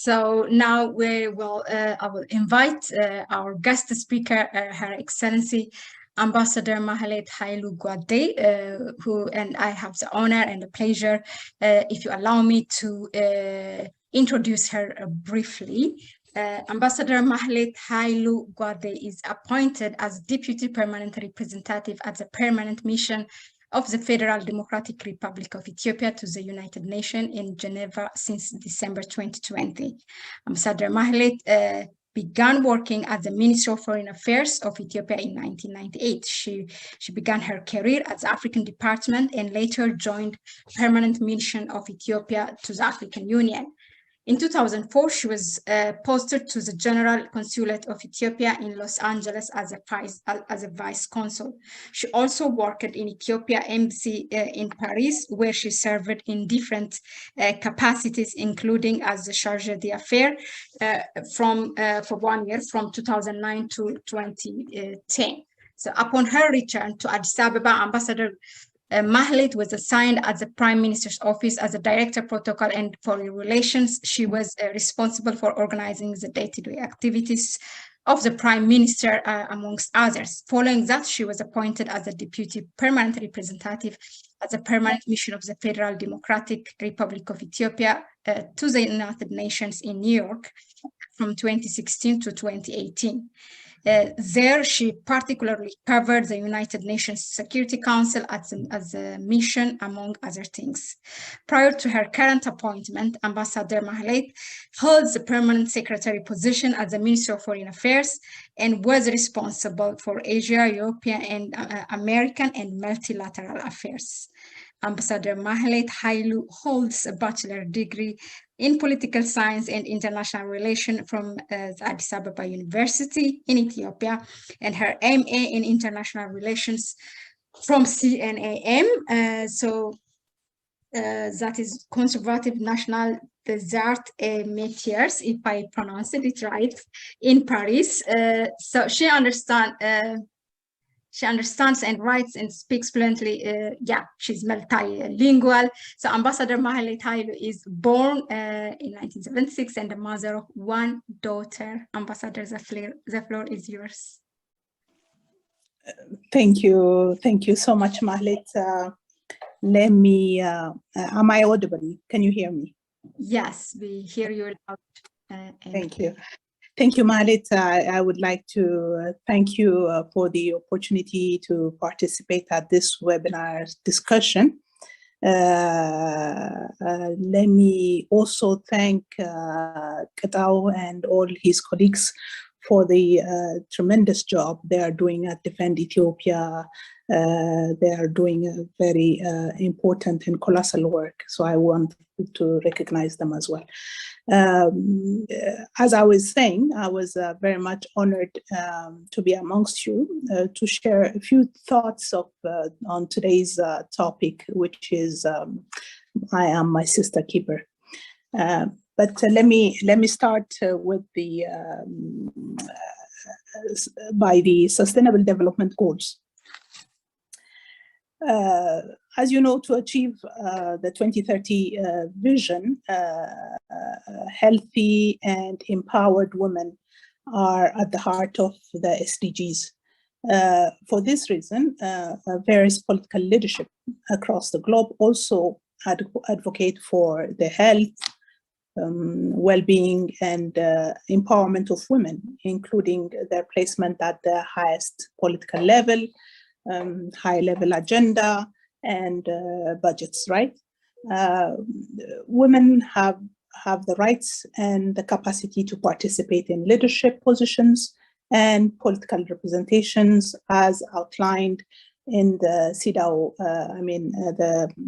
So now I will invite our guest speaker, Her Excellency Ambassador Mahlet Hailu Guade, who and I have the honor and the pleasure, if you allow me to introduce her briefly. Ambassador Mahlet Hailu Guade is appointed as Deputy Permanent Representative at the Permanent Mission of the Federal Democratic Republic of Ethiopia to the United Nations in Geneva since December 2020. Ambassador Mahlet began working at the Ministry of Foreign Affairs of Ethiopia in 1998. She began her career at the African Department and later joined Permanent Mission of Ethiopia to the African Union. In 2004, she was posted to the General Consulate of Ethiopia in Los Angeles as a vice consul. She also worked in Ethiopia Embassy in Paris, where she served in different capacities, including as the charge d'affaires for 1 year, from 2009 to 2010. So upon her return to Addis Ababa, Ambassador Mahlet was assigned at the Prime Minister's office as a Director Protocol and Foreign Relations. She was responsible for organizing the day-to-day activities of the Prime Minister, amongst others. Following that, she was appointed as a Deputy Permanent Representative at the Permanent Mission of the Federal Democratic Republic of Ethiopia to the United Nations in New York from 2016 to 2018. There, she particularly covered the United Nations Security Council as a mission, among other things. Prior to her current appointment, Ambassador Mahlet holds the permanent secretary position at the Ministry of Foreign Affairs and was responsible for Asia, European, and American and multilateral affairs. Ambassador Mahlet Hailu holds a bachelor degree in political science and international relations from the Addis Ababa University in Ethiopia, and her MA in international relations from CNAM. That is Conservative National Desert Métiers, if I pronounced it right, in Paris. So she understands and writes and speaks fluently. She's multilingual. So Ambassador Mahlet Hailu is born in 1976 and the mother of one daughter. Ambassador, the floor is yours. Thank you so much, Mahlet. Let me, am I audible? Can you hear me? Yes, we hear you loud. Thank you. Thank you, Mahlet. I would like to thank you for the opportunity to participate at this webinar discussion. Let me also thank Qatao and all his colleagues for the tremendous job they are doing at Defend Ethiopia. They are doing a very important and colossal work, so I want to recognize them as well. As I was saying, I was very much honored to be amongst you to share a few thoughts on today's topic, which is I am my sister keeper. But let me start with by the Sustainable Development Goals. As you know, to achieve the 2030 vision, healthy and empowered women are at the heart of the SDGs. For this reason, various political leadership across the globe also advocate for the health, well-being and empowerment of women, including their placement at the highest political level, high-level agenda, and budgets, right? Women have the rights and the capacity to participate in leadership positions and political representations as outlined in the CEDAW,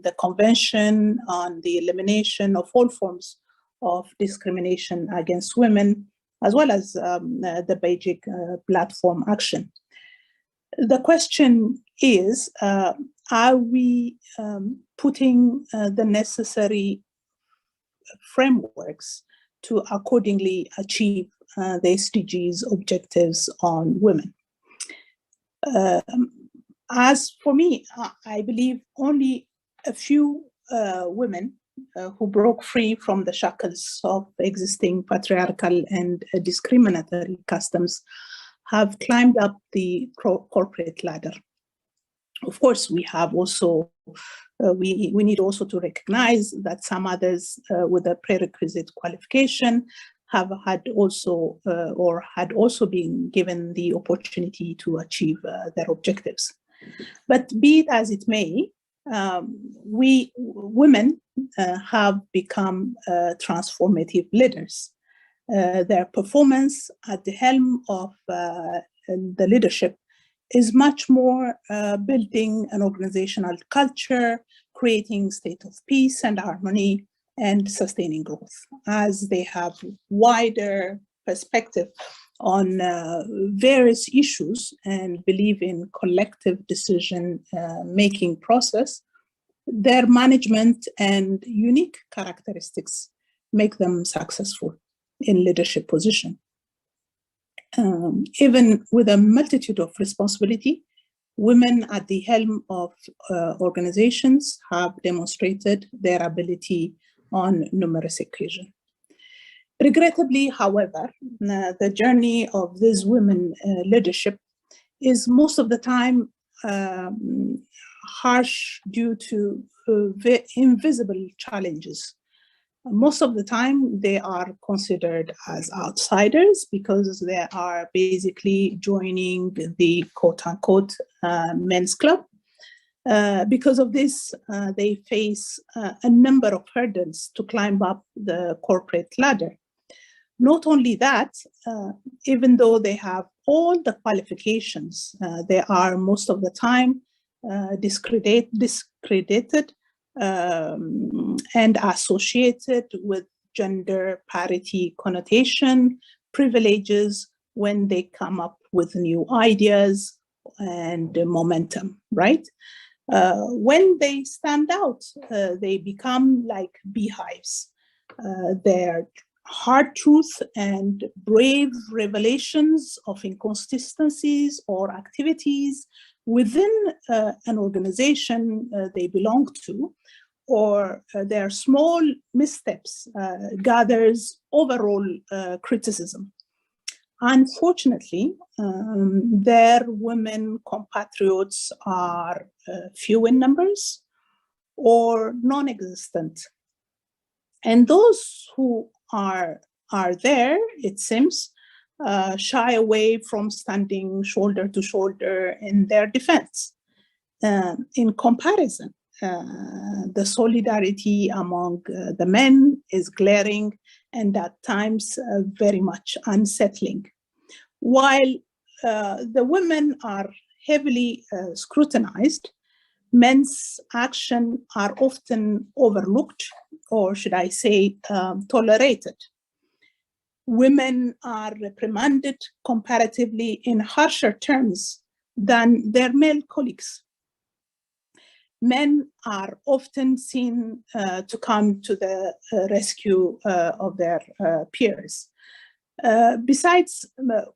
the Convention on the Elimination of All Forms of Discrimination Against Women, as well as the Beyecha Platform Action. The question is, are we putting the necessary frameworks to accordingly achieve the SDGs objectives on women? As for me, I believe only a few women who broke free from the shackles of existing patriarchal and discriminatory customs have climbed up the corporate ladder. Of course, we have also, we need also to recognize that some others with a prerequisite qualification have had also, or had also been given the opportunity to achieve their objectives. But be it as it may, we women have become transformative leaders. Their performance at the helm of the leadership is much more building an organizational culture, creating state of peace and harmony, and sustaining growth, as they have wider perspective on various issues and believe in collective decision making process. Their management and unique characteristics make them successful in leadership position. Even with a multitude of responsibility, women at the helm of organizations have demonstrated their ability on numerous occasions. Regrettably, however, the journey of this women leadership is most of the time harsh due to invisible challenges. Most of the time, they are considered as outsiders because they are basically joining the quote-unquote men's club. Because of this, they face a number of hurdles to climb up the corporate ladder. Not only that, even though they have all the qualifications, they are most of the time discredited and associated with gender parity connotation, privileges when they come up with new ideas and momentum, right? When they stand out, they become like beehives. Their hard truth and brave revelations of inconsistencies or activities within an organization they belong to, or their small missteps gathers overall criticism. Unfortunately, their women compatriots are few in numbers or non-existent. And those who are there, it seems, shy away from standing shoulder to shoulder in their defense. In comparison, the solidarity among the men is glaring and at times very much unsettling. While the women are heavily scrutinized, men's actions are often overlooked, or should I say, tolerated. Women are reprimanded comparatively in harsher terms than their male colleagues. Men are often seen to come to the rescue of their peers. Besides,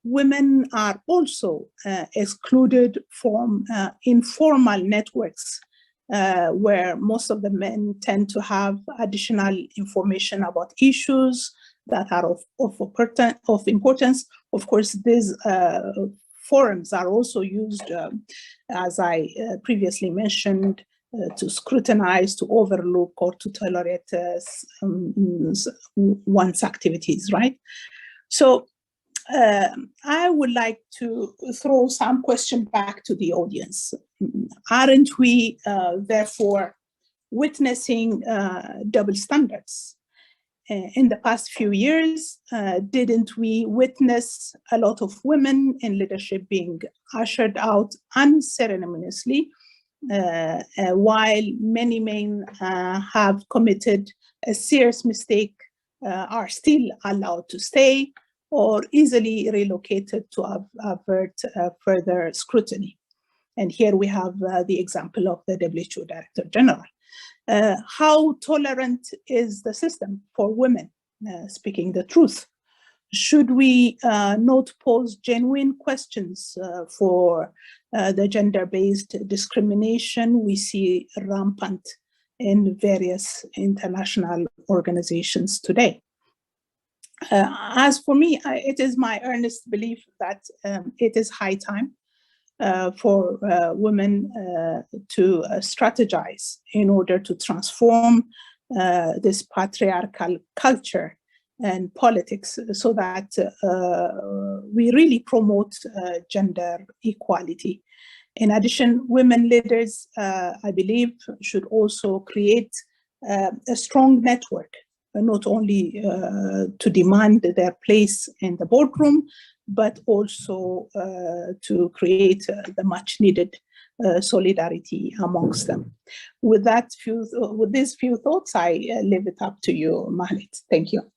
women are also excluded from informal networks where most of the men tend to have additional information about issues that are of importance. Of course, these forums are also used, as I previously mentioned, to scrutinize, to overlook, or to tolerate one's activities, right? So I would like to throw some question back to the audience. Aren't we therefore witnessing double standards? In the past few years, didn't we witness a lot of women in leadership being ushered out unceremoniously, while many men have committed a serious mistake, are still allowed to stay or easily relocated to avert further scrutiny? And here we have the example of the WHO Director General. How tolerant is the system for women speaking the truth? Should we not pose genuine questions for the gender-based discrimination we see rampant in various international organizations today. As for me, it is my earnest belief that it is high time for women to strategize in order to transform this patriarchal culture and politics so that we really promote gender equality. In addition, women leaders, I believe, should also create a strong network, not only to demand their place in the boardroom, but also to create the much needed solidarity amongst them. With these few thoughts, I leave it up to you, Mahlet. Thank you.